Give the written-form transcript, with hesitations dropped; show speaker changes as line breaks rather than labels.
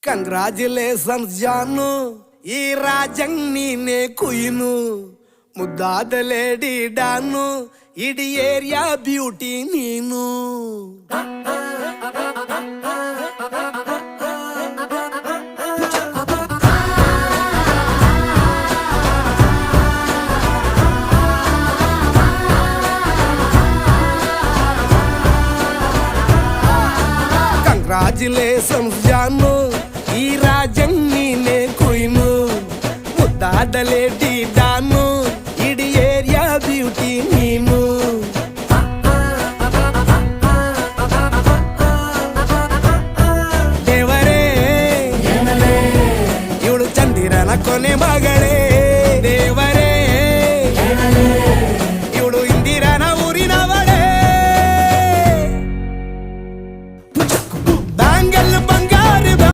Congratulations ಜಾನು, ಈ ರಾಜಂಗ್ ನೀನೆ ಕುಯ್ನು, ಮುದ್ದಾದ ಲೇಡಿ ಡಾನು, ಇಡೀ ಏರಿಯಾ ಬ್ಯೂಟಿ ನೀನು. ಕಂಗ್ರಾಚುಲೇಷನ್ಸ್ ಜಾನು, ಈ ರಾಜಂಗ್ ನೀನೆ ಕುಯ್ನು, ಮುದ್ದಾದ ಲೇಡಿ ಡಾನು, ಇಡೀ ಏರಿಯಾ ಬ್ಯೂಟಿ ನೀನು. ದೇವರೇ ಇವಳು ಚಂದಿರನ ಕೊನೆ